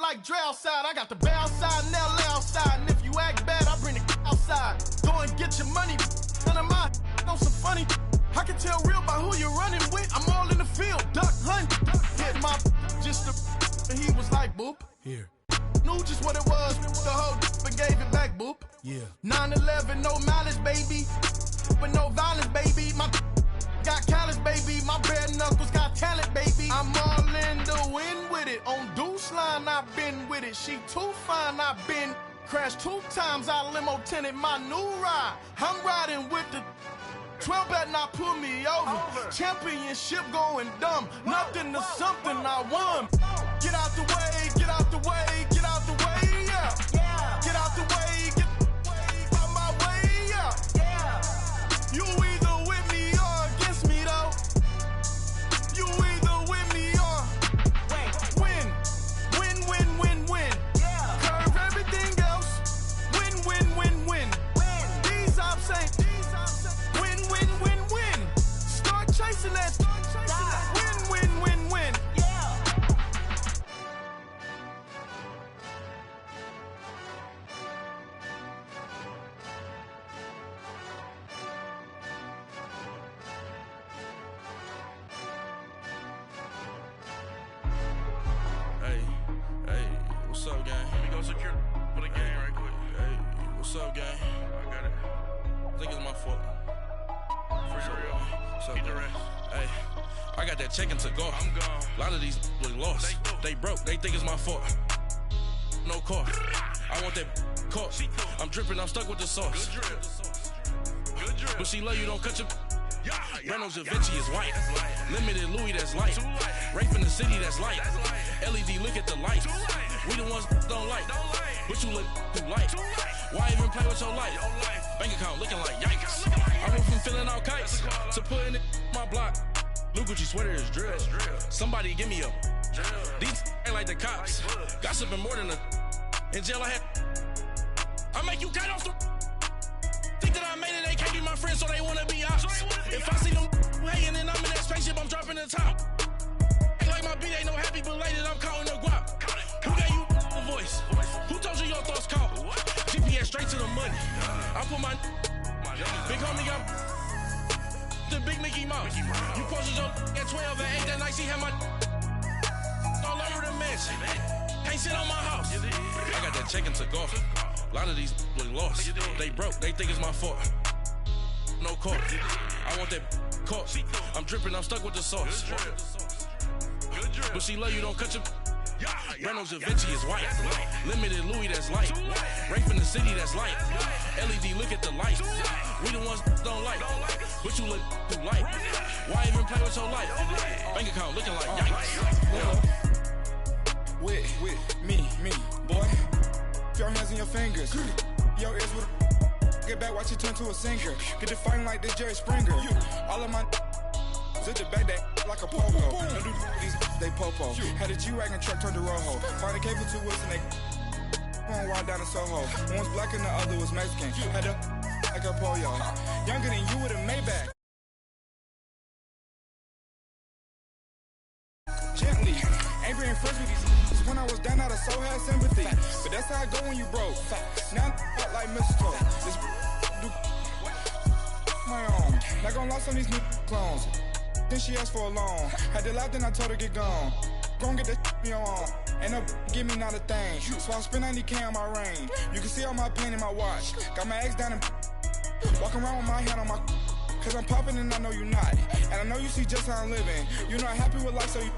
like Dre outside. I got the bay outside and LA outside. And if you act bad, I bring the outside. Go and get your money. None of my know some funny. I can tell real by who you're running with. I'm all in the field, duck hunt. Hit my just and he was like, boop. Here. Knew just what it was. The whole and gave it back, boop. Yeah. 9/11, no malice, baby. But no violence, baby. My got callous, baby. My bare knuckles got talent, baby. I'm all in the wind with it. On Deuce line, I've been with it. She too fine, I've been crashed 2 times. I limo tinted my new ride. I'm riding with the 12 better not pull me over. Championship going dumb. Nothing to something I won. Get out the way, get out the way, get out the way, yeah. Get out the way, get out my way, yeah. You either with me or against me, though. You either with me or win. Win, win, win, win. Curve everything else. Win, win, win, win. These ops ain't. Win, win, win, win. Start chasing that. Win, win, win, win. What's up, gang? Let me go secure for the gang right quick. Hey, what's up, gang? I got it. I think it's my fault. For real. What's up, gang? Hey, I got that check-in to go. I'm gone. A lot of these look lost. They broke. They think it's my fault. No car. I want that caught. I'm dripping. I'm stuck with the sauce. Good drip. Good drip. But she love you. Don't cut your. Reynolds Da Vinci is white. Limited Louis, that's light. Rape in the city, that's light. LED, look at the lights. We the ones don't like. But you look too light. Why even play with your life? Bank account looking like yikes. I went from filling out kites to putting it in my block. New Gucci sweater is drill. Somebody give me a. These ain't like the cops. Gossiping more than a. In jail I had. I make you cut off the. Think that I made it, they can't be my friends, so they wanna be ops. If I see them hating and I'm in that spaceship, I'm dropping the top. Ain't like my beat, ain't no happy belated, I'm counting the guap. Who gave you a voice? Who told you your thoughts count? GPS straight to the money. I put my big homie got the big Mickey Mouse. You posted your at 12 and 8 that night, she had my all over the mansion. Can't sit on my house. I got that check-in to golf. A lot of these look lost. They broke, they think it's my fault. No car. I want that caught. I'm dripping, I'm stuck with the sauce. But she love you, don't cut your. Reynolds Da Vinci is white. Limited Louis, that's light. Rape in the city, that's light. LED, look at the lights. We the ones don't like. But you look too light. Why even play with your life? Bank account looking like yikes. With me, boy. Your hands and your fingers. Your ears with a. Get back, watch you turn to a singer. Get to fighting like this Jerry Springer. All of my. Zip the back that like a pogo. Don't do these they popo. Had a G-Wagon truck turned to Rojo. Find a cable 2 wheels and they. Going wild down in Soho. One was black and the other was Mexican. Had a. Like a pollo. Younger than you with a Maybach. Gently. Ain't been friends with these. When I was down out of soul had sympathy. But that's how I go when you broke. Now I'm like mistletoe. This do my own. Not gonna lost on these new clones. Then she asked for a loan. Had to laugh, then I told her get gone. Gon' get that me on. Ain't no give me not a thing. So I spend 90K on my range. You can see all my pain in my watch. Got my ex down and walking around with my hand on my. Cause I'm popping and I know you not. And I know you see just how I'm living. You're not happy with life, so you.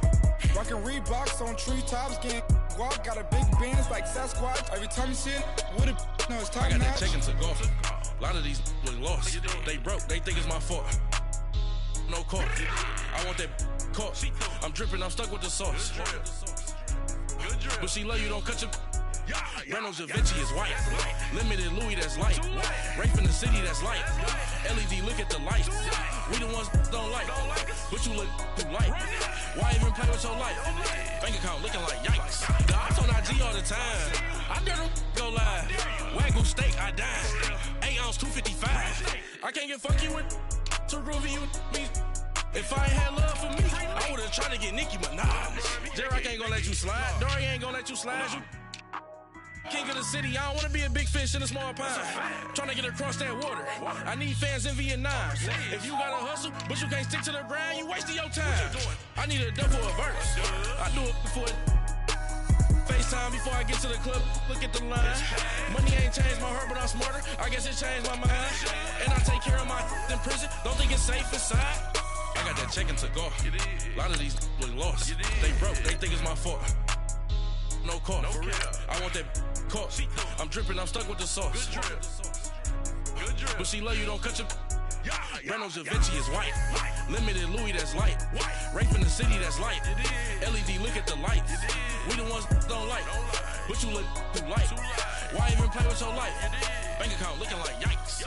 Rockin' Reeboks on treetops, getting guap. Got a big bands like Sasquatch. Every time you see it, with it, no, it's time. I got that check-in to golf. A lot of these look lost. They broke, they think it's my fault. No car. I want that caught. I'm dripping, I'm stuck with the sauce. But she love you, don't cut your. Reynolds Da Vinci is white. Limited Louis, that's light. Rape in the city, that's light. LED, look at the lights. We the ones don't like. But you look too light. Why even play with your life? Bank account looking like yikes. I on IG all the time. I dare them go live. Wagyu steak, I dine. 8 ounce, 255. I can't get funky with too groovy, you me. If I ain't had love for me, I would've tried to get Nicki Minaj. J-Rock ain't gonna let you slide. Dory ain't gonna let you slide. You king of the city, I don't wanna be a big fish in a small pond. Trying to get across that water. I need fans in Vietnam. If you gotta hustle, but you can't stick to the grind, you wasting your time. I need a double a verse. I do it before FaceTime before I get to the club. Look at the line. Money ain't changed my heart, but I'm smarter. I guess it changed my mind. And I take care of my in prison. Don't think it's safe inside. I got that check-in to go. A lot of these look lost. They broke. They think it's my fault. No call, for real. I want that caught. I'm dripping, I'm stuck with the sauce. Good drip. But she love you, don't cut your. Reynolds Da Vinci is white. Limited Louis, that's light. Rape in the city, that's light. LED, look at the lights. We the ones don't like. But you look too light. Why even play with your life? Bank account looking like yikes.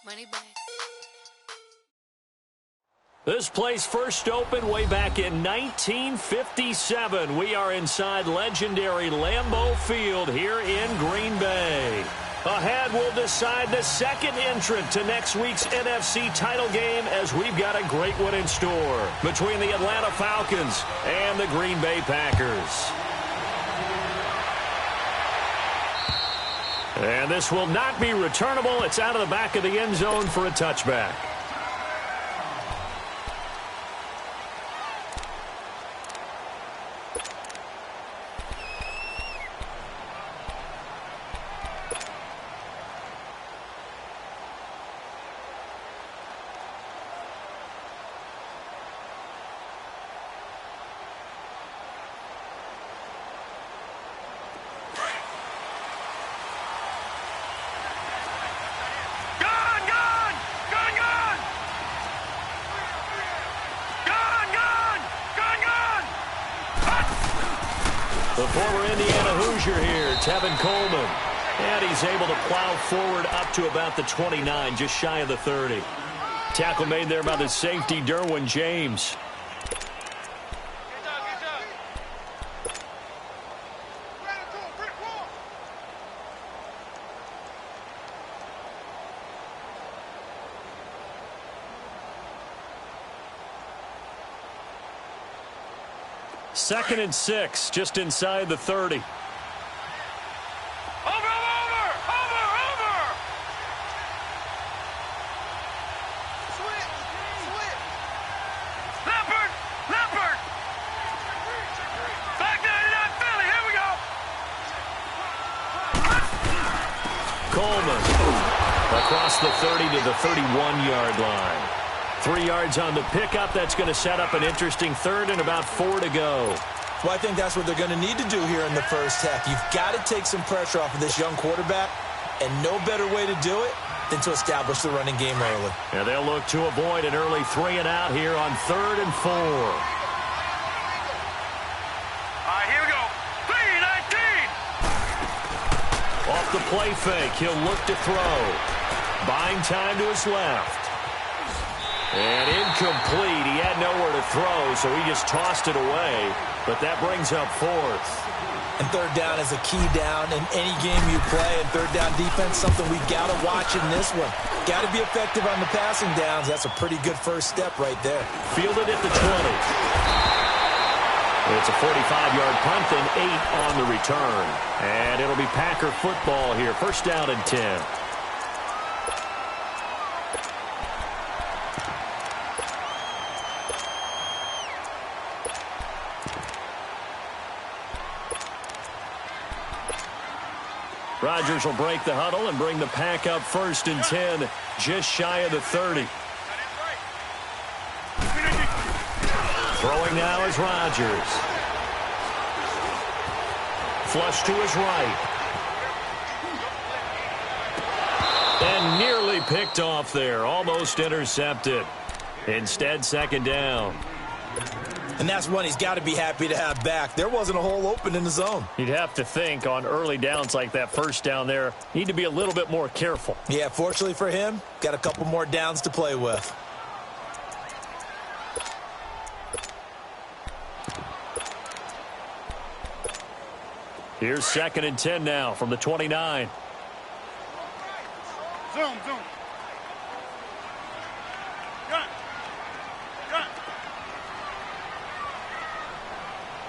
Money back. This place first opened way back in 1957. We are inside legendary Lambeau Field here in Green Bay. Ahead, we'll decide the second entrant to next week's NFC title game as we've got a great one in store between the Atlanta Falcons and the Green Bay Packers. And this will not be returnable. It's out of the back of the end zone for a touchback. The former Indiana Hoosier here, Tevin Coleman. And he's able to plow forward up to about the 29, just shy of the 30. Tackle made there by the safety, Derwin James. Second and 6, just inside the 30. Over! Leopard! Back to Philly, here we go! Coleman across the 30 to the 31-yard line. 3 yards on the pickup. That's going to set up an interesting third and about 4 to go. Well, I think that's what they're going to need to do here in the first half. You've got to take some pressure off of this young quarterback, and no better way to do it than to establish the running game early. And they'll look to avoid an early 3 and out here on 3rd and 4. All right, here we go. 3-19. Off the play fake, he'll look to throw. Buying time to his left. And incomplete. He had nowhere to throw, so he just tossed it away. But that brings up 4th. And 3rd down is a key down in any game you play. And 3rd down defense, something we got to watch in this one. Got to be effective on the passing downs. That's a pretty good first step right there. Fielded at the 20. It's a 45-yard punt and 8 on the return. And it'll be Packer football here. First down and 10. Rodgers will break the huddle and bring the Pack up 1st and 10, just shy of the 30. Throwing now is Rodgers. Flush to his right. And nearly picked off there, almost intercepted. Instead, 2nd down. And that's one he's got to be happy to have back. There wasn't a hole open in the zone. You'd have to think on early downs like that first down there, need to be a little bit more careful. Yeah, fortunately for him, got a couple more downs to play with. Here's 2nd and 10 now from the 29. Zoom. Gun.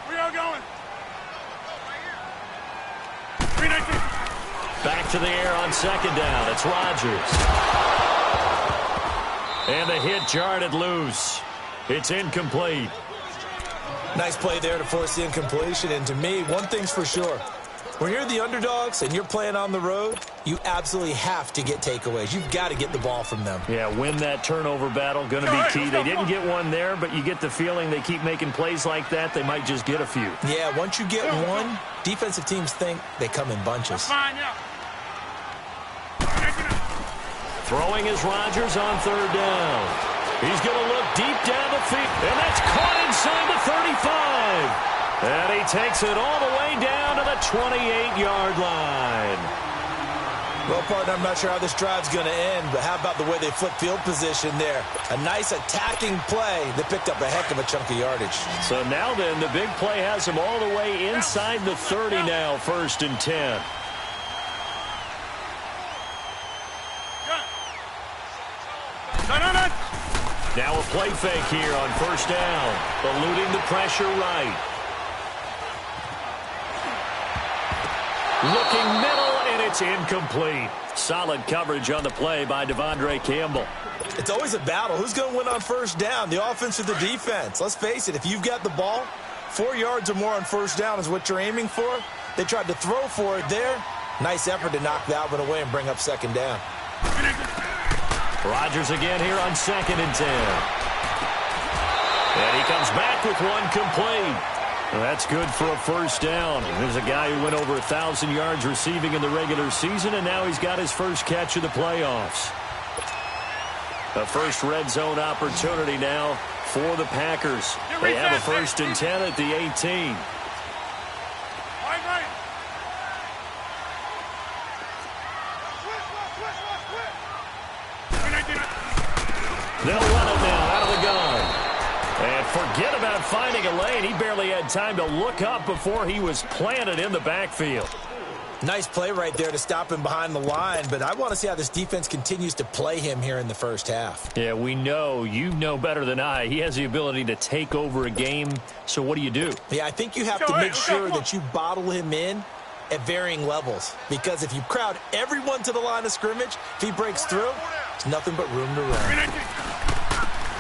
Where y'all going? 319. Back to the air on 2nd down. It's Rodgers. And the hit jarred it loose. It's incomplete. Nice play there to force the incompletion. And to me, one thing's for sure. When you're the underdogs and you're playing on the road, you absolutely have to get takeaways. You've got to get the ball from them. Yeah, win that turnover battle, going to be key. They didn't get one there, but you get the feeling they keep making plays like that, they might just get a few. Yeah, once you get one, defensive teams think they come in bunches. Throwing is Rodgers on 3rd down. He's going to look deep down the field, and that's caught inside the 35. And he takes it all the way down to the 28-yard line. Well, partner, I'm not sure how this drive's going to end, but how about the way they flip field position there? A nice attacking play that picked up a heck of a chunk of yardage. So now then, the big play has him all the way inside the 30 now, 1st and 10. Now a play fake here on 1st down. Eluding the pressure right. Looking middle, and it's incomplete. Solid coverage on the play by Devondre Campbell. It's always a battle. Who's going to win on 1st down, the offense or the defense? Let's face it, if you've got the ball, 4 yards or more on 1st down is what you're aiming for. They tried to throw for it there. Nice effort to knock that one away and bring up 2nd down. Rodgers again here on 2nd and 10. And he comes back with one complete. Well, that's good for a 1st down. There's a guy who went over 1,000 yards receiving in the regular season, and now he's got his first catch of the playoffs. A first red zone opportunity now for the Packers. They have a 1st and 10 at the 18. They'll run it now out of the gun. And forget about finding a lane. He barely had time to look up before he was planted in the backfield. Nice play right there to stop him behind the line, but I want to see how this defense continues to play him here in the 1st half. Yeah, we know. You know better than I. He has the ability to take over a game, so what do you do? Yeah, I think you have to make sure that you bottle him in at varying levels, because if you crowd everyone to the line of scrimmage, if he breaks through, there's nothing but room to run.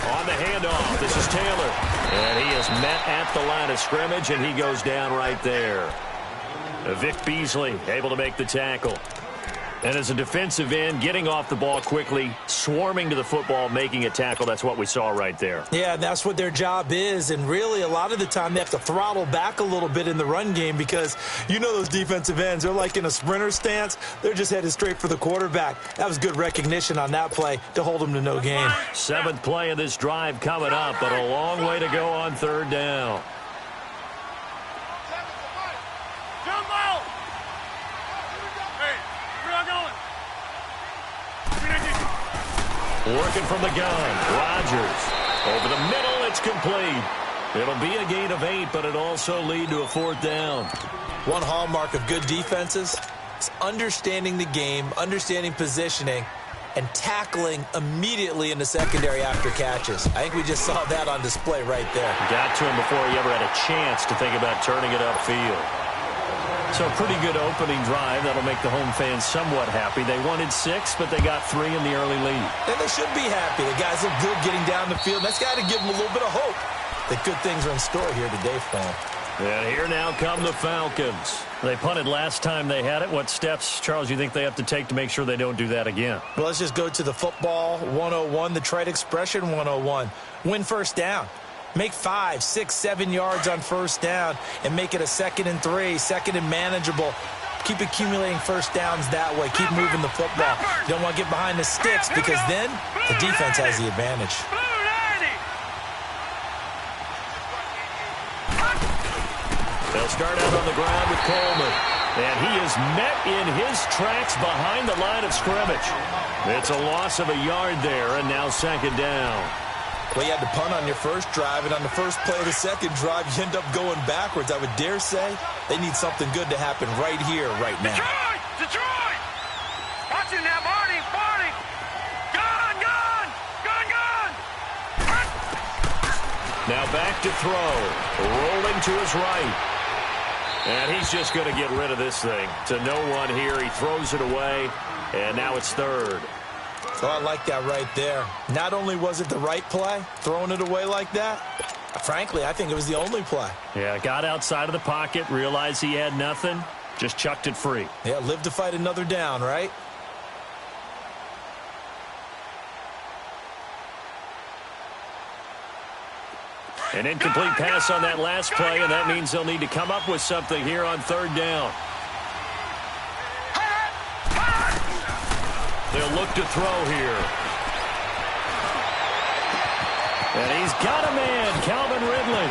On the handoff, this is Taylor. And he is met at the line of scrimmage, and he goes down right there. Vic Beasley able to make the tackle. And as a defensive end, getting off the ball quickly, swarming to the football, making a tackle, that's what we saw right there. Yeah, that's what their job is, and really a lot of the time they have to throttle back a little bit in the run game because you know those defensive ends, they're like in a sprinter stance. They're just headed straight for the quarterback. That was good recognition on that play to hold them to no gain. 7th play of this drive coming up, but a long way to go on 3rd down. Working from the gun, Rodgers. Over the middle, it's complete. It'll be a gain of 8, but it also lead to a 4th down. One hallmark of good defenses is understanding the game, understanding positioning, and tackling immediately in the secondary after catches. I think we just saw that on display right there. Got to him before he ever had a chance to think about turning it upfield. So a pretty good opening drive. That'll make the home fans somewhat happy. They wanted 6, but they got 3 in the early lead. And they should be happy. The guys look good getting down the field. That's got to give them a little bit of hope that good things are in store here today for them. And here now come the Falcons. They punted last time they had it. What steps, Charles, you think they have to take to make sure they don't do that again? Well, let's just go to the football 101, the trade expression 101. Win 1st down. Make 5, 6, 7 yards on 1st down and make it a 2nd and 3, 2nd and manageable. Keep accumulating 1st downs that way. Keep moving the football. You don't want to get behind the sticks because then the defense has the advantage. start out on the ground with Coleman. And he is met in his tracks behind the line of scrimmage. It's a loss of a yard there, and now second down. Well, you had to punt on your first drive, and on the first play of the second drive, you end up going backwards. I would dare say they need something good to happen right here, right now. Detroit! Detroit! Watch him now, Barney! Barney! Gone! Gone! Gone! Gone! Now back to throw. Rolling to his right. And he's just going to get rid of this thing. To no one here. He throws it away, and now it's third. Oh, I like that right there. Not only was it the right play, throwing it away like that, frankly, I think it was the only play. Yeah, got outside of the pocket, realized he had nothing, just chucked it free. Yeah, live to fight another down, right? An incomplete pass on that last play, and that means they'll need to come up with something here on third down. They'll look to throw here. And he's got a man, Calvin Ridley.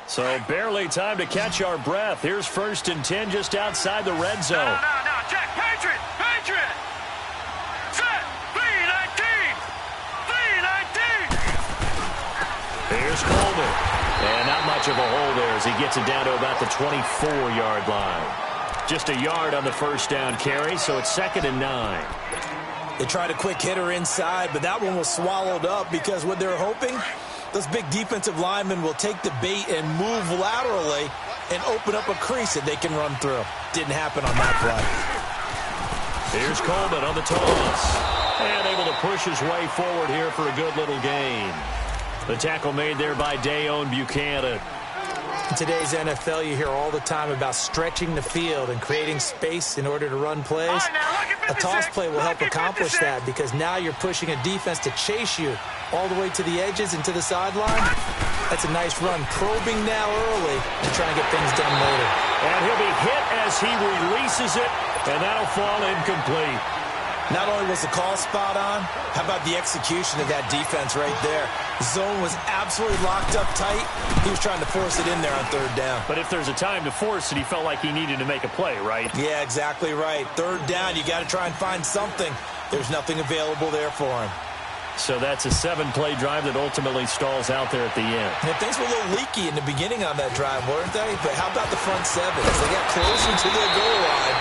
So barely time to catch our breath. Here's 1st and 10 just outside the red zone. No, Jack, Patriot! Patriot! Set! B-19! B-19! Here's Coleman. And not much of a hole there as he gets it down to about the 24-yard line. Just a yard on the first down carry, so it's 2nd and 9. They tried a quick hitter inside, but that one was swallowed up because what they're hoping, those big defensive linemen will take the bait and move laterally and open up a crease that they can run through. Didn't happen on that play. Here's Coleman on the toss. And able to push his way forward here for a good little gain. The tackle made there by Dayon Buchanan. In today's NFL, you hear all the time about stretching the field and creating space in order to run plays. A toss play will help accomplish that because now you're pushing a defense to chase you all the way to the edges and to the sideline. That's a nice run. Probing now early and trying to get things done later. And he'll be hit as he releases it, and that'll fall incomplete. Not only was the call spot on, how about the execution of that defense right there? Zone was absolutely locked up tight. He was trying to force it in there on third down. But if there's a time to force it, he felt like he needed to make a play, right? Yeah, exactly right. Third down, you got to try and find something. There's nothing available there for him. So that's a 7-play drive that ultimately stalls out there at the end. Yeah, things were a little leaky in the beginning on that drive, weren't they? But how about the front seven? As they got closer to their goal line,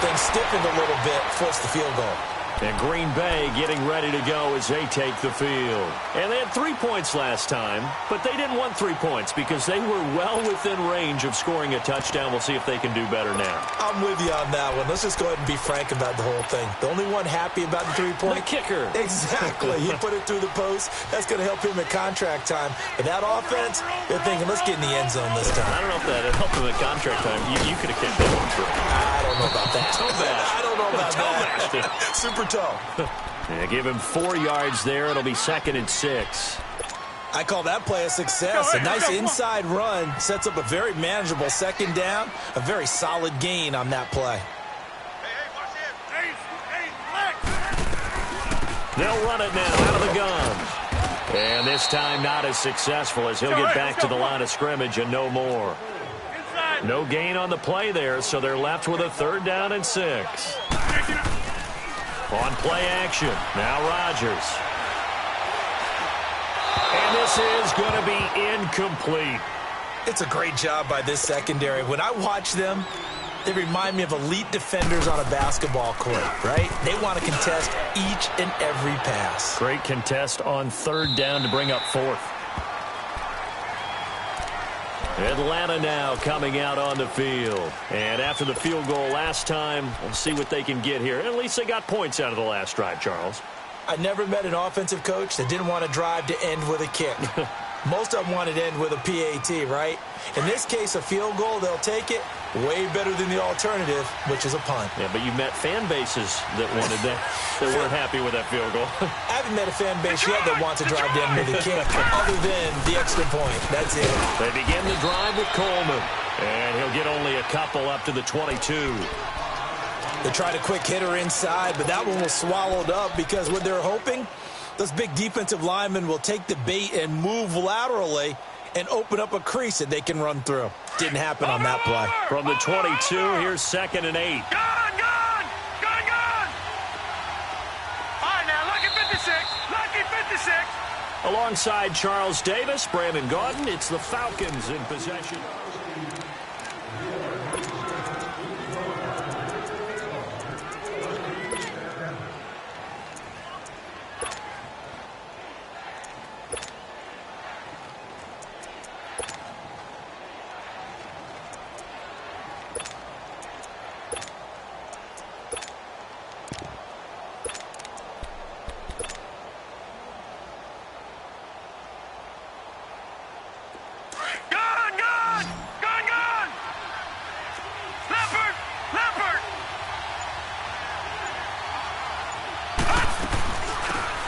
things stiffened a little bit, forced the field goal. And Green Bay getting ready to go as they take the field. And they had 3 points last time, but they didn't want 3 points because they were well within range of scoring a touchdown. We'll see if they can do better now. I'm with you on that one. Let's just go ahead and be frank about the whole thing. The only one happy about the 3-point? The kicker. Exactly. He put it through the post. That's going to help him at contract time. But that offense, they're thinking, let's get in the end zone this time. I don't know if that helped him at contract time. You could have kicked that one through. I don't know about that. Toe bash. I don't know about Toe that. Super toe. Yeah, give him 4 yards there. It'll be 2nd and 6. I call that play a success. A nice inside run sets up a very manageable second down. A very solid gain on that play. They'll run it now out of the gun. And this time not as successful as he'll get back to the line of scrimmage and no more. No gain on the play there, so they're left with a 3rd down and 6. On play action, now Rodgers. And this is going to be incomplete. It's a great job by this secondary. When I watch them, they remind me of elite defenders on a basketball court, right? They want to contest each and every pass. Great contest on 3rd down to bring up 4th. Atlanta now coming out on the field. And after the field goal last time, we'll see what they can get here. At least they got points out of the last drive, Charles. I never met an offensive coach that didn't want to drive to end with a kick. Most of them wanted to end with a PAT, right? In this case, a field goal, they'll take it. Way better than the alternative, which is a punt. Yeah, but you met fan bases that wanted that, that weren't happy with that field goal. I haven't met a fan base yet that wants to drive to end with a kick, other than the extra point. That's it. They begin the drive with Coleman, and he'll get only a couple up to the 22. They tried a quick hitter inside, but that one was swallowed up because what they're hoping, those big defensive linemen will take the bait and move laterally and open up a crease that they can run through. Didn't happen on that play. From the 22, here's 2nd and 8. Gone! All right, now, lucky 56. Alongside Charles Davis, Brandon Gaudin, it's the Falcons in possession.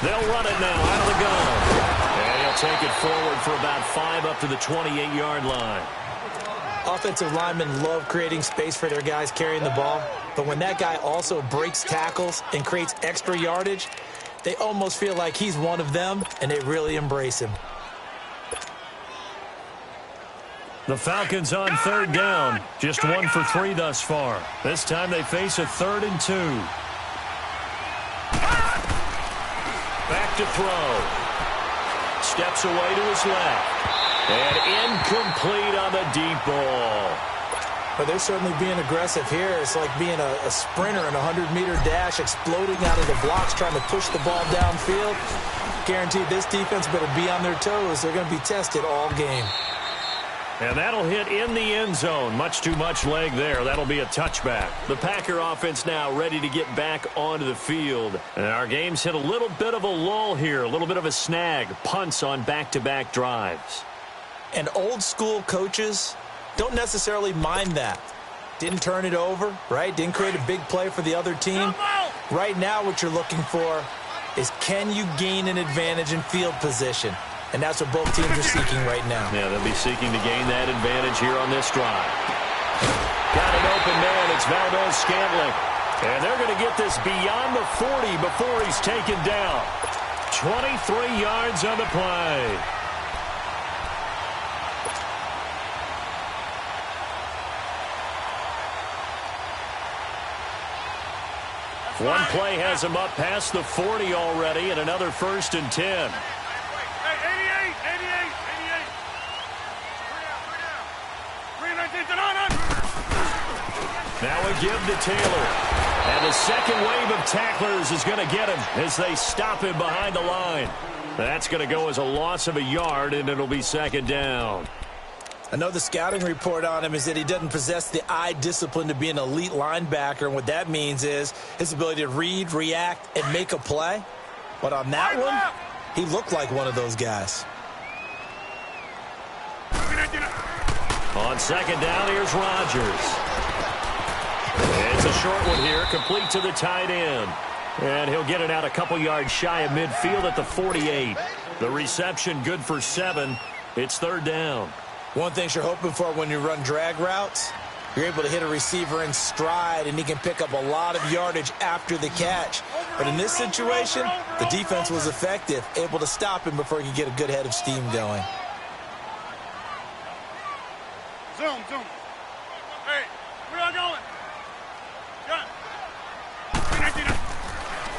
They'll run it now out of the gun. And he'll take it forward for about 5 up to the 28-yard line. Offensive linemen love creating space for their guys carrying the ball, but when that guy also breaks tackles and creates extra yardage, they almost feel like he's one of them, and they really embrace him. The Falcons on 3rd down. Just 1 for 3 thus far. This time they face a 3rd and 2. Back to throw. Steps away to his left. And incomplete on the deep ball. But they're certainly being aggressive here. It's like being a sprinter in a 100-meter dash, exploding out of the blocks, trying to push the ball downfield. Guaranteed this defense better be on their toes. They're going to be tested all game. And that'll hit in the end zone. Much too much leg there. That'll be a touchback. The Packer offense now ready to get back onto the field. And our game's hit a little bit of a lull here, a little bit of a snag. Punts on back-to-back drives. And old-school coaches don't necessarily mind that. Didn't turn it over, right? Didn't create a big play for the other team. Right now what you're looking for is, can you gain an advantage in field position? And that's what both teams are seeking right now. Yeah, they'll be seeking to gain that advantage here on this drive. Got an open man. It's Valdez-Scantling. And they're going to get this beyond the 40 before he's taken down. 23 yards on the play. One play has him up past the 40 already, and another 1st and 10. Now a give to Taylor. And the second wave of tacklers is going to get him as they stop him behind the line. That's going to go as a loss of a yard, and it'll be 2nd down. I know the scouting report on him is that he doesn't possess the eye discipline to be an elite linebacker, and what that means is his ability to read, react, and make a play. But on that one, he looked like one of those guys. On 2nd down, here's Rodgers. It's a short one here, complete to the tight end. And he'll get it out a couple yards shy of midfield at the 48. The reception good for 7. It's 3rd down. One thing you're hoping for when you run drag routes, you're able to hit a receiver in stride, and he can pick up a lot of yardage after the catch. But in this situation, the defense was effective, able to stop him before he could get a good head of steam going. Zoom. Hey, where y'all going?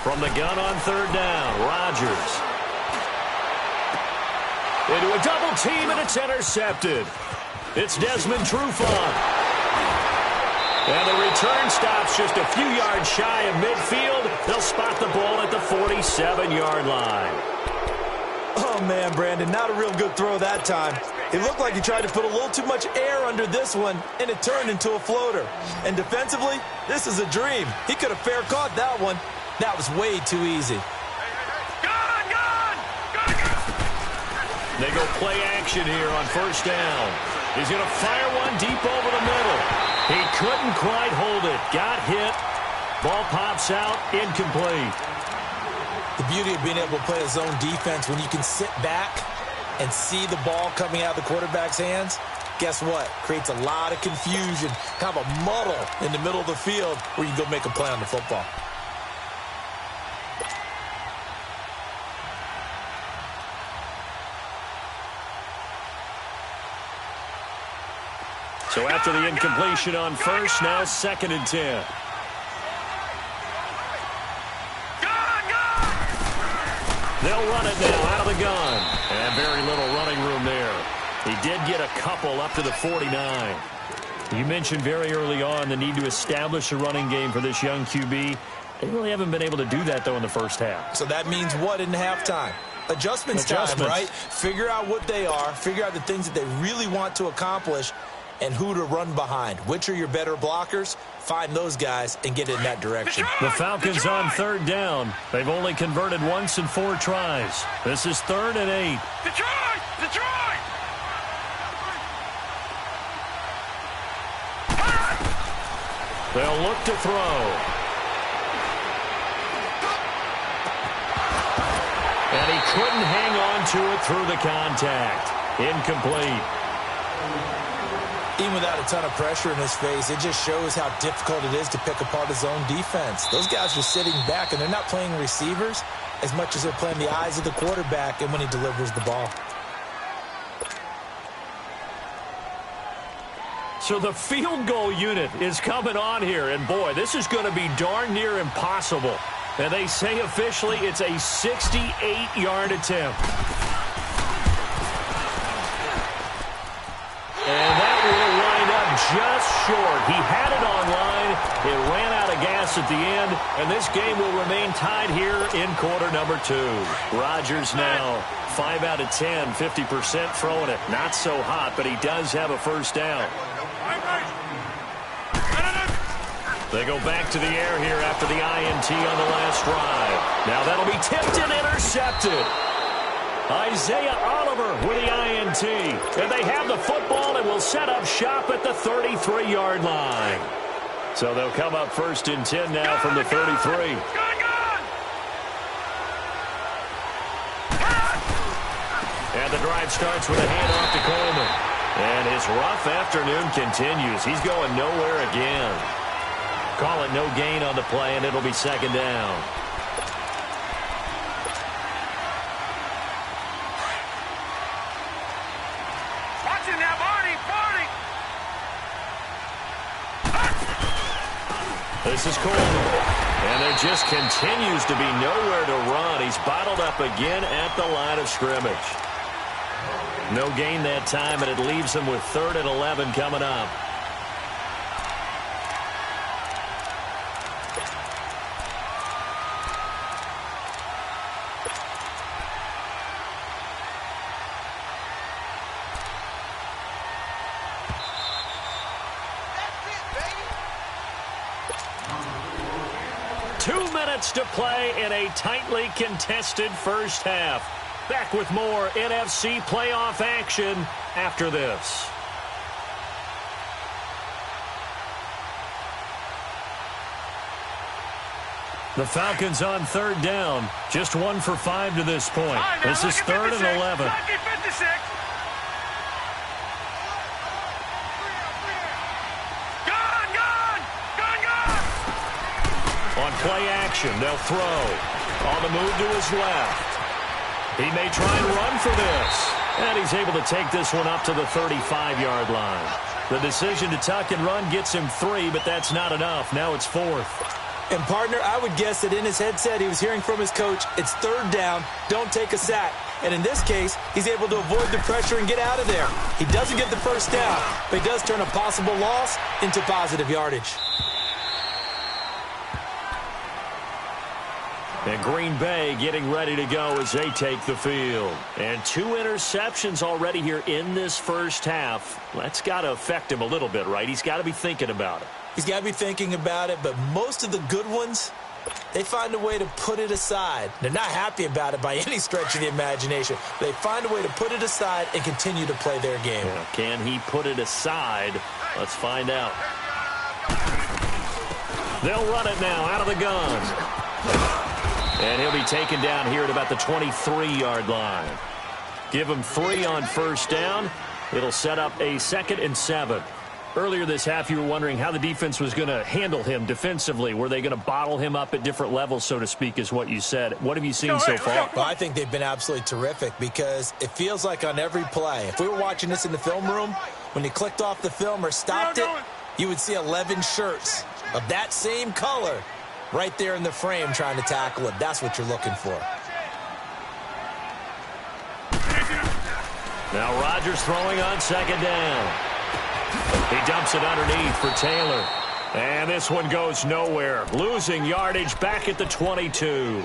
From the gun on 3rd down, Rodgers. Into a double team, and it's intercepted. It's Desmond Trufant. And the return stops just a few yards shy of midfield. They'll spot the ball at the 47-yard line. Oh, man, Brandon, not a real good throw that time. It looked like he tried to put a little too much air under this one, and it turned into a floater. And defensively, this is a dream. He could have fair caught that one. That was way too easy. They go play action here on 1st down. He's going to fire one deep over the middle. He couldn't quite hold it. Got hit. Ball pops out. Incomplete. The beauty of being able to play a zone defense when you can sit back and see the ball coming out of the quarterback's hands, guess what? Creates a lot of confusion, kind of a muddle in the middle of the field where you go make a play on the football. So after the incompletion on first, now 2nd and 10. They'll run it now out of the gun. And very little running room there. He did get a couple up to the 49. You mentioned very early on the need to establish a running game for this young QB. They really haven't been able to do that, though, in the first half. So that means what in halftime? Adjustments time, right? Figure out what they are. Figure out the things that they really want to accomplish and who to run behind. Which are your better blockers? Find those guys and get in that direction. The Falcons on 3rd down. They've only converted once in 4 tries. This is 3rd and 8. Detroit! Detroit! They'll look to throw. And he couldn't hang on to it through the contact. Incomplete. Even without a ton of pressure in his face, it just shows how difficult it is to pick apart his own defense. Those guys are sitting back, and they're not playing receivers as much as they're playing the eyes of the quarterback and when he delivers the ball. So the field goal unit is coming on here, and boy, this is going to be darn near impossible. And they say officially it's a 68-yard attempt. And that will wind up just short. He had it on line. It ran out of gas at the end, and this game will remain tied here in quarter number 2. Rodgers now 5 out of 10, 50% throwing it. Not so hot, but he does have a first down. They go back to the air here after the INT on the last drive. Now that'll be tipped and intercepted. Isaiah Oliver with the INT. And they have the football and will set up shop at the 33-yard line. So they'll come up 1st and 10 now from the 33. And the drive starts with a handoff to Coleman. And his rough afternoon continues. He's going nowhere again. Call it no gain on the play, and it'll be 2nd down. Watch him now, Barney! This is Coleman. And there just continues to be nowhere to run. He's bottled up again at the line of scrimmage. No gain that time, and it leaves him with 3rd and 11 coming up. To play in a tightly contested first half. Back with more NFC playoff action after this. The Falcons on 3rd down. Just 1 for 5 to this point. This is 3rd and 11. On play action, they'll throw. On the move to his left. He may try and run for this. And he's able to take this one up to the 35-yard line. The decision to tuck and run gets him 3, but that's not enough. Now it's 4th. And, partner, I would guess that in his headset he was hearing from his coach, it's 3rd down, don't take a sack. And in this case, he's able to avoid the pressure and get out of there. He doesn't get the first down, but he does turn a possible loss into positive yardage. And Green Bay getting ready to go as they take the field. And 2 interceptions already here in this first half. That's got to affect him a little bit, right? He's got to be thinking about it. He's got to be thinking about it, but most of the good ones, they find a way to put it aside. They're not happy about it by any stretch of the imagination. They find a way to put it aside and continue to play their game. Yeah, can he put it aside? Let's find out. They'll run it now out of the gun. And he'll be taken down here at about the 23-yard line. Give him 3 on first down. It'll set up a 2nd and 7. Earlier this half, you were wondering how the defense was going to handle him defensively. Were they going to bottle him up at different levels, so to speak, is what you said. What have you seen so far? Well, I think they've been absolutely terrific because it feels like on every play, if we were watching this in the film room, when you clicked off the film or stopped it, you would see 11 shirts of that same color right there in the frame trying to tackle it. That's what you're looking for. Now Rodgers throwing on 2nd down. He dumps it underneath for Taylor. And this one goes nowhere. Losing yardage back at the 22.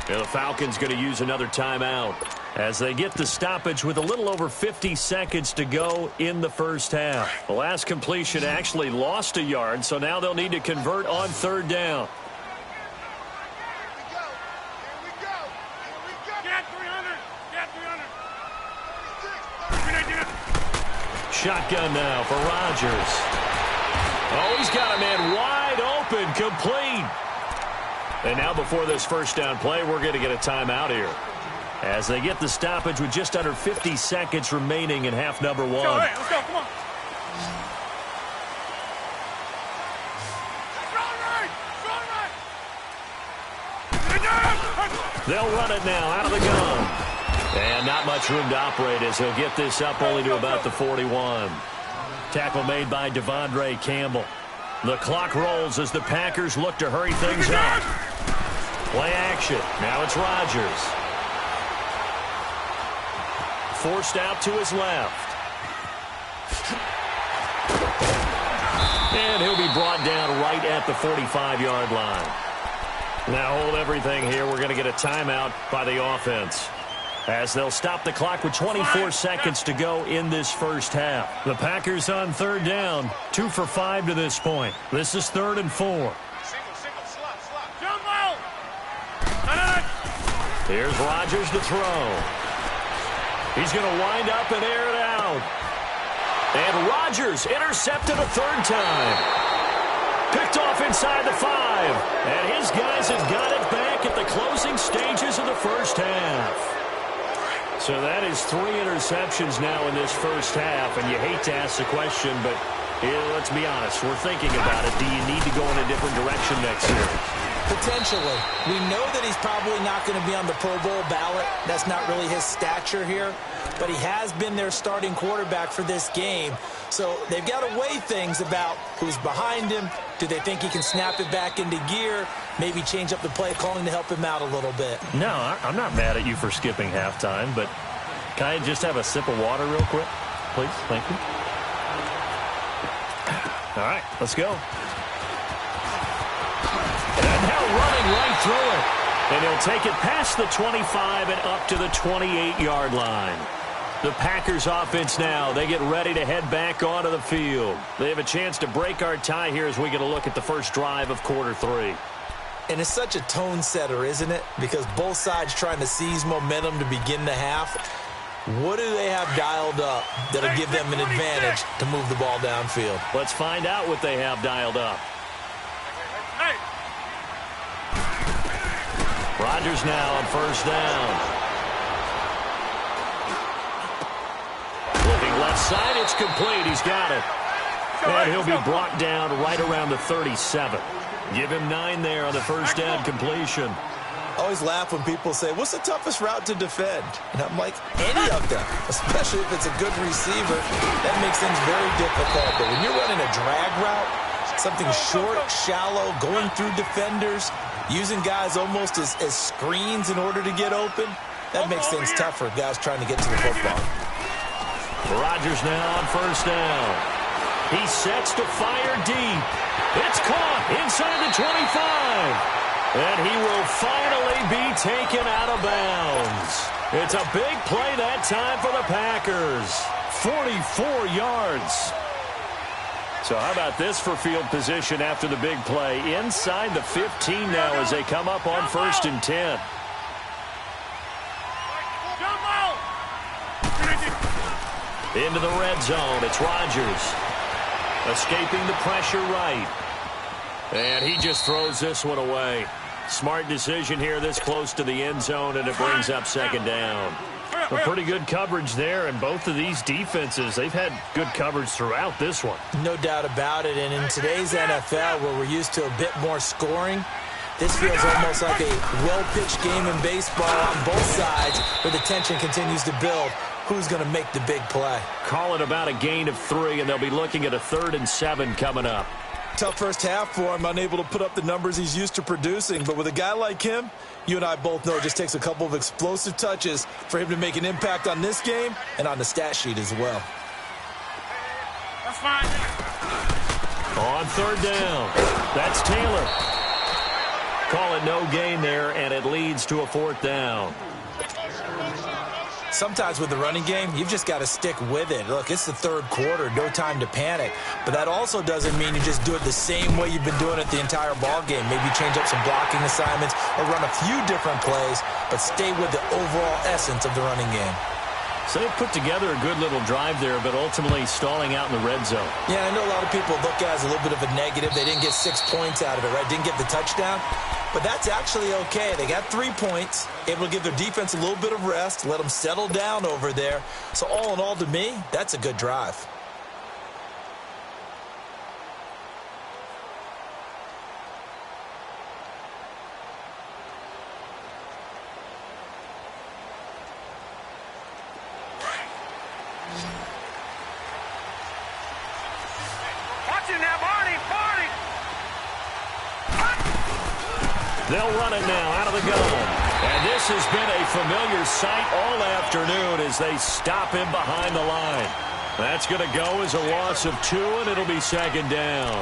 And the Falcons going to use another timeout as they get the stoppage with a little over 50 seconds to go in the first half. The last completion actually lost a yard, so now they'll need to convert on 3rd down. Shotgun now for Rodgers. Oh, he's got a man wide open, complete. And now before this first down play, we're going to get a timeout here as they get the stoppage with just under 50 seconds remaining in half number 1. Let's go, hey, let's go, come on. They'll run it now out of the gun. And not much room to operate as he'll get this up only to about the 41. Tackle made by Devondre Campbell. The clock rolls as the Packers look to hurry things up. Play action. Now it's Rodgers. Forced out to his left. And he'll be brought down right at the 45-yard line. Now hold everything here. We're going to get a timeout by the offense, as they'll stop the clock with 24 seconds to go in this first half. The Packers on 3rd down, 2 for 5 to this point. This is 3rd and 4. Here's Rodgers to throw. He's going to wind up and air it out. And Rodgers intercepted a 3rd time. Picked off inside the 5. And his guys have got it back at the closing stages of the first half. So that is 3 interceptions now in this first half, and you hate to ask the question, but let's be honest, we're thinking about it. Do you need to go in a different direction next year? Potentially. We know that he's probably not going to be on the Pro Bowl ballot. That's not really his stature here, but he has been their starting quarterback for this game. So they've got to weigh things about who's behind him. Do they think he can snap it back into gear? Maybe change up the play calling to help him out a little bit. No, I'm not mad at you for skipping halftime, but can I just have a sip of water real quick, please? Thank you. All right, let's go. And now running right through it. And he'll take it past the 25 and up to the 28-yard line. The Packers offense now, they get ready to head back onto the field. They have a chance to break our tie here as we get a look at the first drive of quarter 3. And it's such a tone setter, isn't it? Because both sides trying to seize momentum to begin the half. What do they have dialed up that'll give them an advantage to move the ball downfield? Let's find out what they have dialed up. Rodgers now on 1st down. Looking left side, it's complete. He's got it. And he'll be brought down right around the 37. Give him 9 there on the first down completion. I always laugh when people say, what's the toughest route to defend? And I'm like, any of them, especially if it's a good receiver. That makes things very difficult. But when you're running a drag route, something short, shallow, going through defenders, using guys almost as screens in order to get open, that makes things tougher, guys trying to get to the football. Rodgers now on 1st down. He sets to fire deep. It's caught inside the 25. And he will finally be taken out of bounds. It's a big play that time for the Packers. 44 yards. So how about this for field position after the big play? Inside the 15 now as they come up on 1st and 10. Into the red zone. It's Rodgers. Escaping the pressure right. And he just throws this one away. Smart decision here this close to the end zone, and it brings up 2nd down. Well, pretty good coverage there, and both of these defenses, they've had good coverage throughout this one. No doubt about it, and in today's NFL, where we're used to a bit more scoring, this feels almost like a well-pitched game in baseball on both sides, where the tension continues to build. Who's going to make the big play? Call it about a gain of 3, and they'll be looking at a 3rd and 7 coming up. Tough first half for him, unable to put up the numbers he's used to producing. But with a guy like him, you and I both know it just takes a couple of explosive touches for him to make an impact on this game and on the stat sheet as well. That's fine. On 3rd down, that's Taylor. Call it no gain there, and it leads to a 4th down. Sometimes with the running game, you've just got to stick with it. Look, it's the 3rd quarter, no time to panic. But that also doesn't mean you just do it the same way you've been doing it the entire ball game. Maybe change up some blocking assignments or run a few different plays, but stay with the overall essence of the running game. So they put together a good little drive there, but ultimately stalling out in the red zone. Yeah, I know a lot of people look at it as a little bit of a negative. They didn't get 6 points out of it, right? Didn't get the touchdown. But that's actually okay. They got 3 points, able to give their defense a little bit of rest, let them settle down over there. So all in all, to me, that's a good drive. Watch it now, Barney. They'll run it now out of the gun. And this has been a familiar sight all afternoon as they stop him behind the line. That's going to go as a loss of 2, and it'll be 2nd down.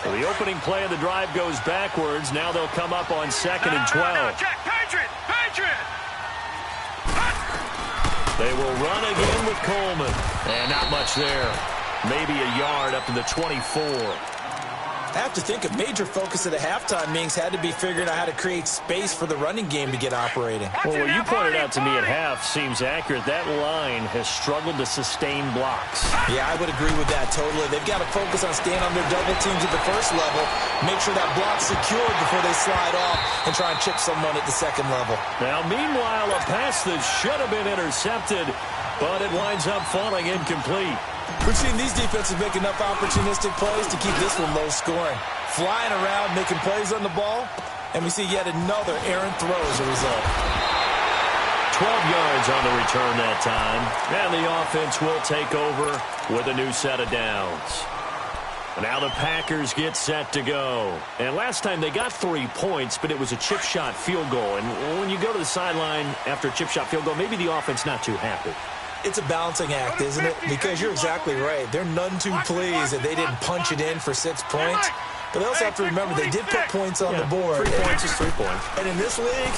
So the opening play of the drive goes backwards. Now they'll come up on 2nd and 12. Check, Patriot! They will run again with Coleman. And not much there. Maybe a yard up to the 24. I have to think a major focus at the halftime meetings had to be figuring out how to create space for the running game to get operating. Well, what you pointed out to me at half seems accurate. That line has struggled to sustain blocks. Yeah, I would agree with that totally. They've got to focus on staying on their double teams at the first level, make sure that block's secured before they slide off and try and chip someone at the 2nd level. Now, meanwhile, a pass that should have been intercepted, but it winds up falling incomplete. We've seen these defenses make enough opportunistic plays to keep this one low scoring. Flying around, making plays on the ball, and we see yet another errant throw as a result. 12 yards on the return that time, and the offense will take over with a new set of downs. Now the Packers get set to go. And last time they got 3 points, but it was a chip shot field goal. And when you go to the sideline after a chip shot field goal, maybe the offense not too happy. It's a balancing act, isn't it? Because you're exactly right. They're none too pleased that they didn't punch it in for 6 points. But they also have to remember they did put points on the board. 3 points is 3 points. And in this league,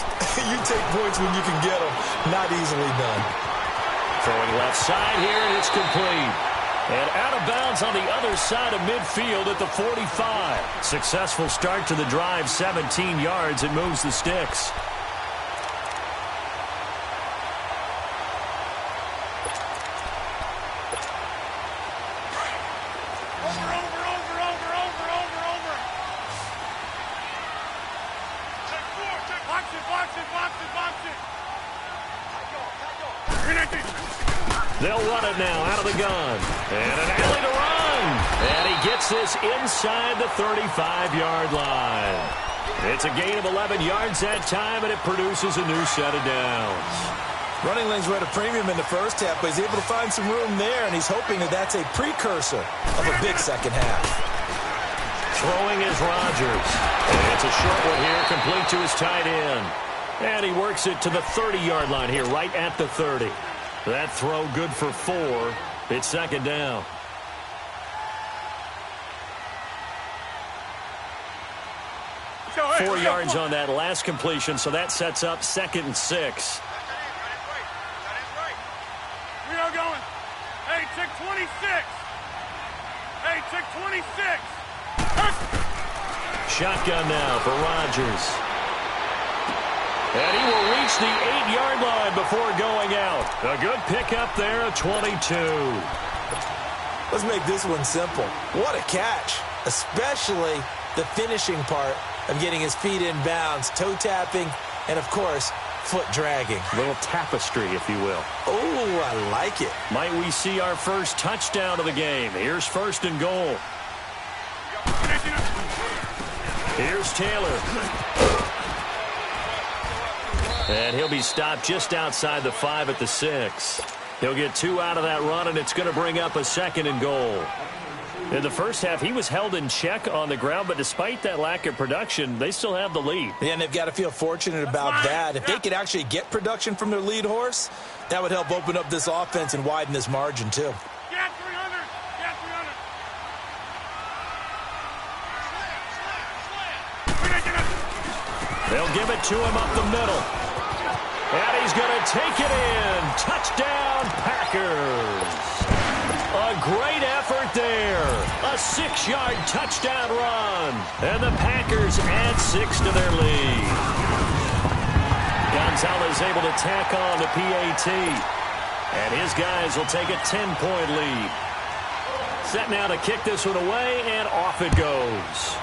you take points when you can get them. Not easily done. Throwing left side here, and it's complete. And out of bounds on the other side of midfield at the 45. Successful start to the drive, 17 yards. It moves the sticks. They'll run it now out of the gun. And an alley to run. And he gets this inside the 35-yard line. It's a gain of 11 yards that time, and it produces a new set of downs. Running lanes were at a premium in the first half, but he's able to find some room there, and he's hoping that that's a precursor of a big second half. Throwing is Rodgers. And it's a short one here, complete to his tight end. And he works it to the 30-yard line here, right at the 30. That throw good for 4. It's 2nd down. Four yards on that last completion, so that sets up 2nd and 6. We are going. Hey, check 26. Hey, check 26. Shotgun now for Rodgers. And he will reach the 8-yard line before going out. A good pickup there at 22. Let's make this one simple. What a catch, especially the finishing part of getting his feet in bounds, toe tapping, and, of course, foot dragging. A little tapestry, if you will. Oh, I like it. Might we see our first touchdown of the game? Here's 1st and goal. Here's Taylor. And he'll be stopped just outside the 5 at the 6. He'll get 2 out of that run, and it's going to bring up a 2nd and goal. In the first half, he was held in check on the ground, but despite that lack of production, they still have the lead. Yeah, and they've got to feel fortunate about that. If they could actually get production from their lead horse, that would help open up this offense and widen this margin, too. Get 300! Get 300! They'll give it to him up the middle. And he's going to take it in. Touchdown, Packers. A great effort there. A 6-yard touchdown run. And the Packers add 6 to their lead. Gonzalez able to tack on the PAT. And his guys will take a 10-point lead. Set now to kick this one away, and off it goes.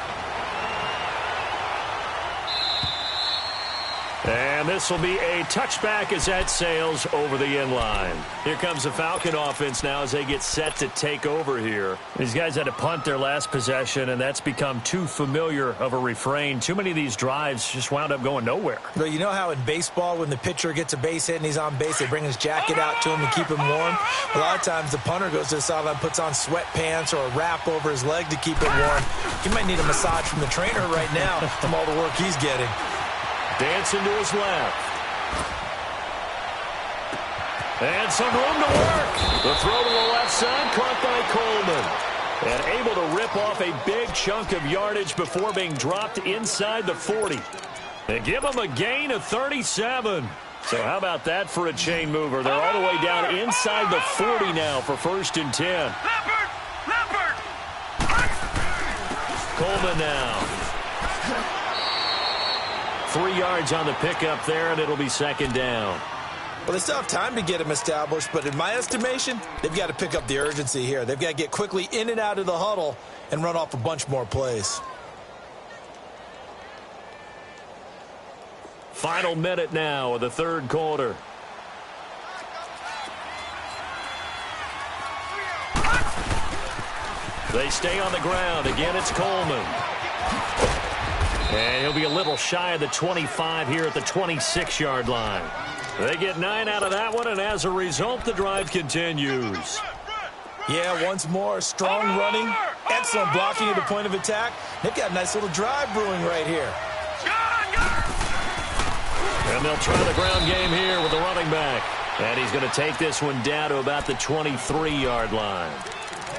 And this will be a touchback as that sails over the end line. Here comes the Falcon offense now as they get set to take over here. These guys had to punt their last possession, and that's become too familiar of a refrain. Too many of these drives just wound up going nowhere. But you know how in baseball, when the pitcher gets a base hit and he's on base, they bring his jacket out to him to keep him warm? A lot of times the punter goes to the sideline, puts on sweatpants or a wrap over his leg to keep it warm. He might need a massage from the trainer right now from all the work he's getting. Dancing to his left. And some room to work. The throw to the left side, caught by Coleman. And able to rip off a big chunk of yardage before being dropped inside the 40. And give him a gain of 37. So how about that for a chain mover? They're all the way down inside the 40 now for 1st and 10. Leopard! Coleman now. 3 yards on the pickup there, and it'll be 2nd down. Well, they still have time to get him established, but in my estimation, they've got to pick up the urgency here. They've got to get quickly in and out of the huddle and run off a bunch more plays. Final minute now of the 3rd quarter. They stay on the ground. Again, it's Coleman. And he'll be a little shy of the 25 here at the 26-yard line. They get 9 out of that one, and as a result, the drive continues. Yeah, once more, strong running, excellent blocking at the point of attack. They've got a nice little drive brewing right here. And they'll try the ground game here with the running back. And he's going to take this one down to about the 23-yard line.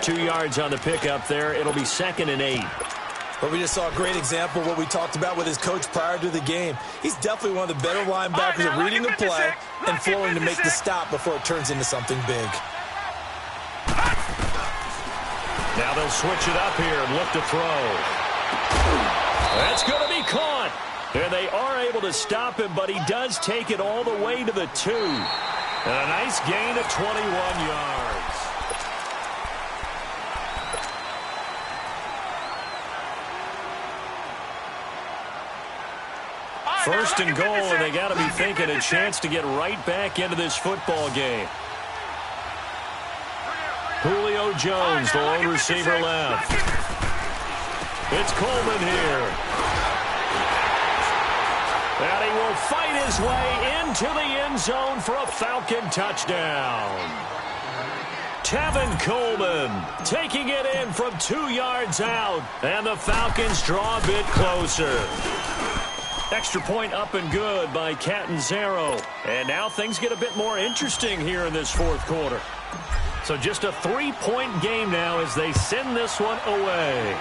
2 yards on the pickup there. It'll be 2nd and 8. But we just saw a great example of what we talked about with his coach prior to the game. He's definitely one of the better linebackers at reading the play and flowing to make the stop before it turns into something big. Now they'll switch it up here and look to throw. That's going to be caught. And they are able to stop him, but he does take it all the way to the 2. And a nice gain of 21 yards. First and goal, and they got to be thinking a chance to get right back into this football game. Julio Jones, the lone receiver left. It's Coleman here. And he will fight his way into the end zone for a Falcon touchdown. Tevin Coleman taking it in from 2 yards out. And the Falcons draw a bit closer. Extra point up and good by Catanzaro. And now things get a bit more interesting here in this 4th quarter. So just a 3-point game now as they send this one away.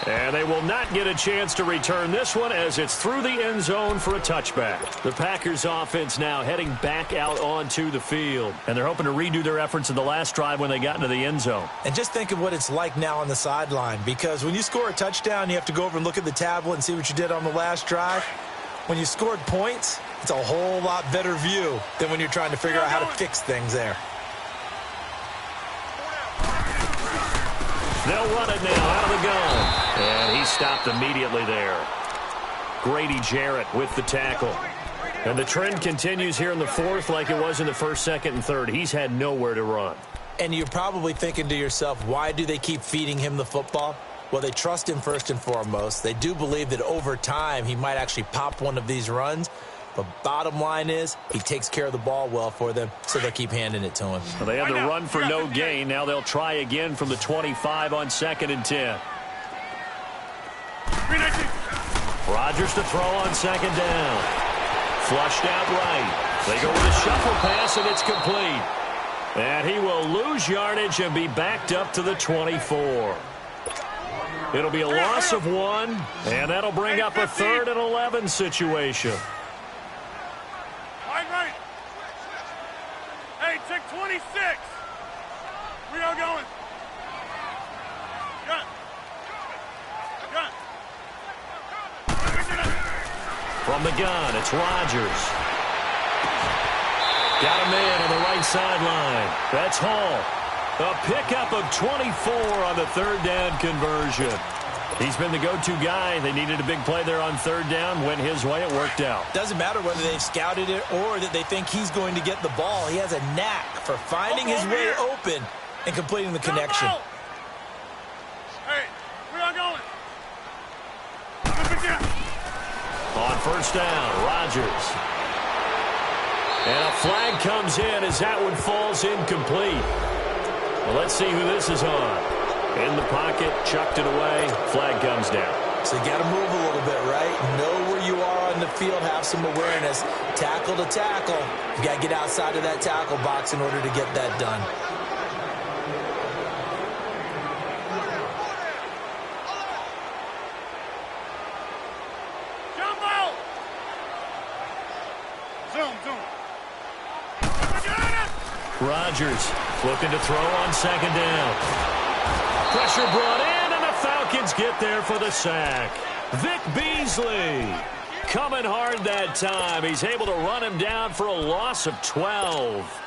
And they will not get a chance to return this one as it's through the end zone for a touchback. The Packers offense now heading back out onto the field. And they're hoping to redo their efforts in the last drive when they got into the end zone. And just think of what it's like now on the sideline, because when you score a touchdown, you have to go over and look at the tablet and see what you did on the last drive. When you scored points, it's a whole lot better view than when you're trying to figure out how to fix things there. They'll run it now out of the gun. And he stopped immediately there. Grady Jarrett with the tackle. And the trend continues here in the fourth like it was in the first, second, and third. He's had nowhere to run. And you're probably thinking to yourself, why do they keep feeding him the football? Well, they trust him first and foremost. They do believe that over time he might actually pop one of these runs. But bottom line is he takes care of the ball well for them, so they'll keep handing it to him. Well, they had the run for no gain. Now they'll try again from the 25 on 2nd and 10. Rodgers to throw on 2nd down. Flushed out right. They go with a shuffle pass, and it's complete. And he will lose yardage and be backed up to the 24. It'll be a loss of 1, and that'll bring up a 3rd and 11 situation. Right. Hey, check 26. We are going. Gun. From the gun, it's Rodgers. Got a man on the right sideline. That's Hall. A pickup of 24 on the 3rd down conversion. He's been the go-to guy. They needed a big play there on 3rd down. Went his way. It worked out. Doesn't matter whether they've scouted it or that they think he's going to get the ball. He has a knack for finding his way open and completing the connection. Hey, we are going. On 1st down, Rodgers. And a flag comes in as that one falls incomplete. Well, let's see who this is on. In the pocket, chucked it away, flag comes down. So you got to move a little bit, right? Know where you are on the field, have some awareness. Tackle to tackle. You got to get outside of that tackle box in order to get that done. Rodgers looking to throw on 2nd down. Pressure brought in, and the Falcons get there for the sack. Vic Beasley coming hard that time. He's able to run him down for a loss of 12.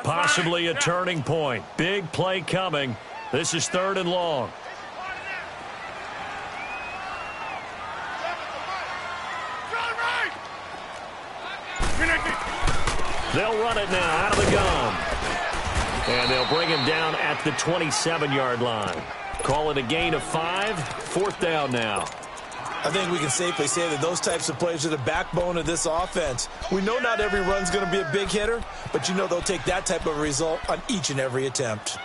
Possibly a turning point. Big play coming. This is 3rd and long. They'll run it now out of the gun. And they'll bring him down at the 27-yard line. Call it a gain of 5. 4th down now. I think we can safely say that those types of plays are the backbone of this offense. We know not every run's going to be a big hitter, but you know they'll take that type of result on each and every attempt.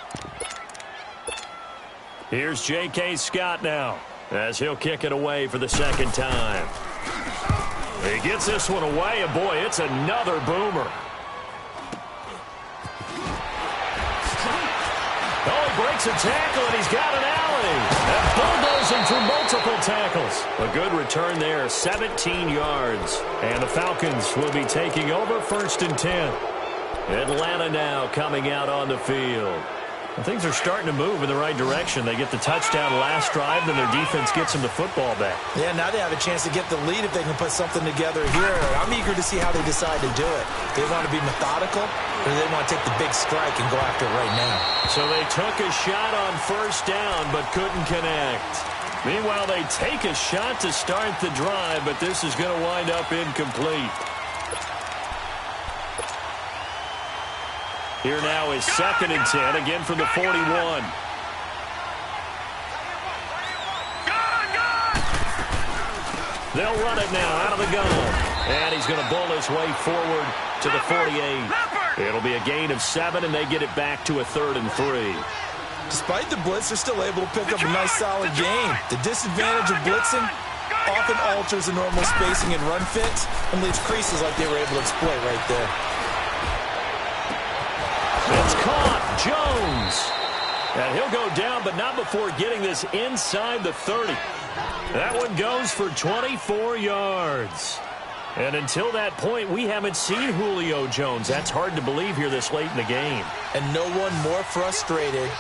Here's J.K. Scott now as he'll kick it away for the 2nd time. He gets this one away, and boy, it's another boomer. Oh, he breaks a tackle, and he's got an alley. And bulldozing through multiple tackles. A good return there, 17 yards. And the Falcons will be taking over 1st and 10. Atlanta now coming out on the field. Well, things are starting to move in the right direction. They get the touchdown last drive, then their defense gets them the football back. Yeah, now they have a chance to get the lead if they can put something together here. I'm eager to see how they decide to do it. They want to be methodical, or they want to take the big strike and go after it right now. So they took a shot on 1st down, but couldn't connect. Meanwhile, they take a shot to start the drive, but this is going to wind up incomplete. Here now is 2nd and 10, again from the 41. They'll run it now out of the gun. And he's going to bull his way forward to the 48. It'll be a gain of 7, and they get it back to a 3rd and 3. Despite the blitz, they're still able to pick up a nice, solid gain. The disadvantage of blitzing often alters the normal spacing and run fits and leaves creases like they were able to exploit right there. It's caught. Jones. And he'll go down, but not before getting this inside the 30. That one goes for 24 yards. And until that point, we haven't seen Julio Jones. That's hard to believe here this late in the game. And no one more frustrated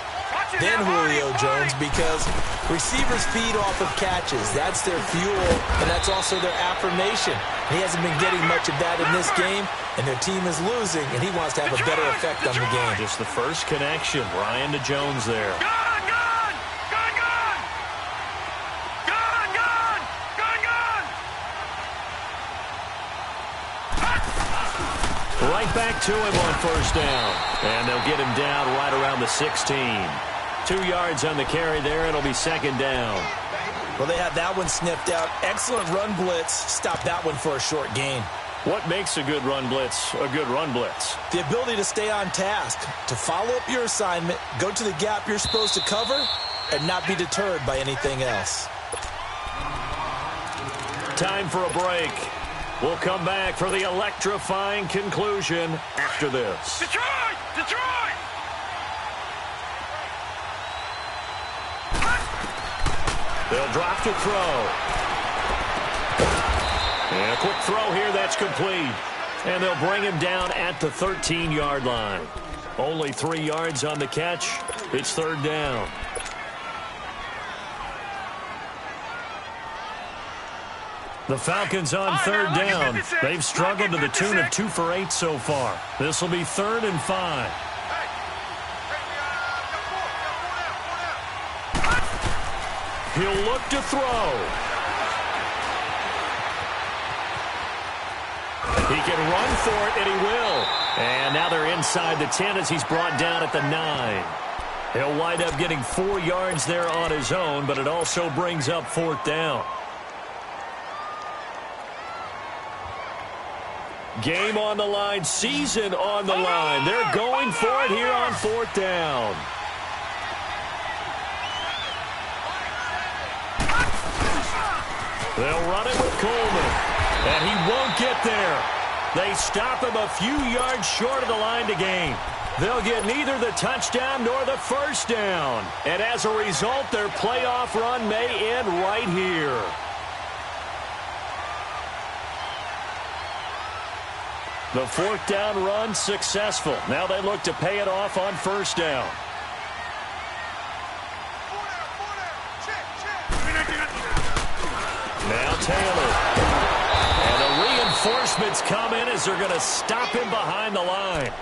then Julio Jones, because receivers feed off of catches. That's their fuel, and that's also their affirmation. He hasn't been getting much of that in this game, and their team is losing, and he wants to have a better effect on the game. Just the first connection, Ryan to Jones there. Right back to him on first down. And they'll get him down right around the 16. 2 yards on the carry there. It'll be second down. Well, they had that one sniffed out. Excellent run blitz. Stop that one for a short gain. What makes a good run blitz a good run blitz? The ability to stay on task, to follow up your assignment, go to the gap you're supposed to cover, and not be deterred by anything else. Time for a break. We'll come back for the electrifying conclusion after this. Detroit! Detroit! They'll drop to throw. And a quick throw here, that's complete. And they'll bring him down at the 13-yard line. Only 3 yards on the catch. It's third down. The Falcons on third down. They've struggled to the tune of 2 for 8 so far. This will be 3rd and 5. He'll look to throw. He can run for it, and he will. And now they're inside the 10 as he's brought down at the 9. He'll wind up getting 4 yards there on his own, but it also brings up 4th down. Game on the line, season on the line. They're going for it here on 4th down. They'll run it with Coleman, and he won't get there. They stop him a few yards short of the line to gain. They'll get neither the touchdown nor the first down. And as a result, their playoff run may end right here. The 4th down run successful. Now they look to pay it off on first down. Now Taylor. And the reinforcements come in as they're going to stop him behind the line.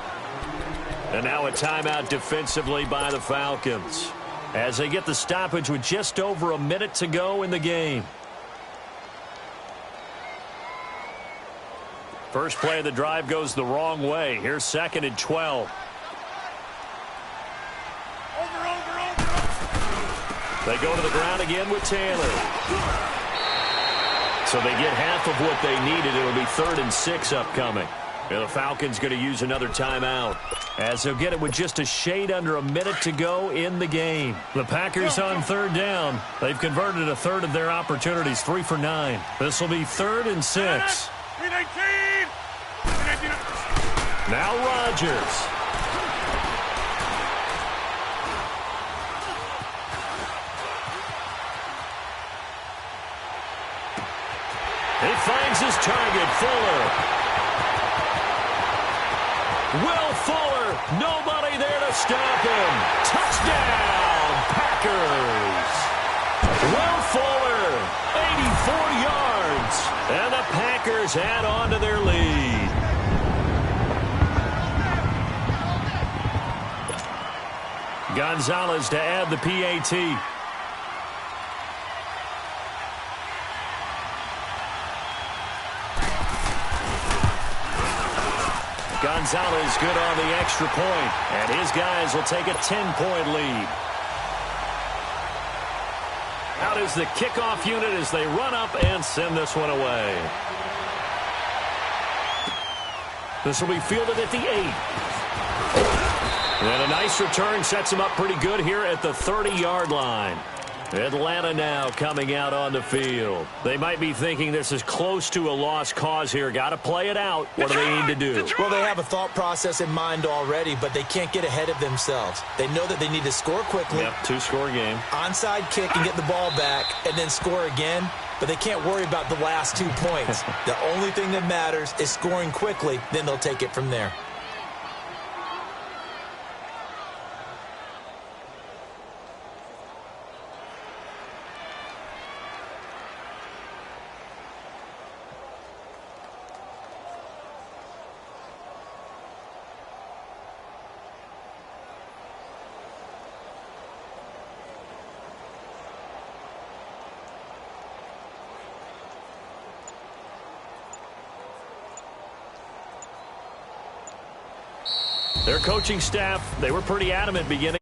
And now a timeout defensively by the Falcons as they get the stoppage with just over a minute to go in the game. First play of the drive goes the wrong way. Here's 2nd and 12. They go to the ground again with Taylor. So they get half of what they needed. It'll be 3rd and 6 upcoming. And the Falcons going to use another timeout as they'll get it with just a shade under a minute to go in the game. The Packers on 3rd down. They've converted a 1/3 of their opportunities, 3 for 9. This will be 3rd and 6. Now Rodgers. He finds his target, Fuller. Will Fuller, nobody there to stop him. Touchdown, Packers. Will Fuller, 84 yards. And the Packers add on to their lead. Gonzalez to add the PAT. Gonzalez good on the extra point, and his guys will take a 10-point lead. Out is the kickoff unit as they run up and send this one away. This will be fielded at the 8. And a nice return sets him up pretty good here at the 30-yard line. Atlanta now coming out on the field. They might be thinking this is close to a lost cause here. Got to play it out. What do they need to do? Well, they have a thought process in mind already, but they can't get ahead of themselves. They know that they need to score quickly. Yep, 2-score game. Onside kick and get the ball back and then score again. But they can't worry about the last 2 points. The only thing that matters is scoring quickly. Then they'll take it from there. Their coaching staff, they were pretty adamant beginning.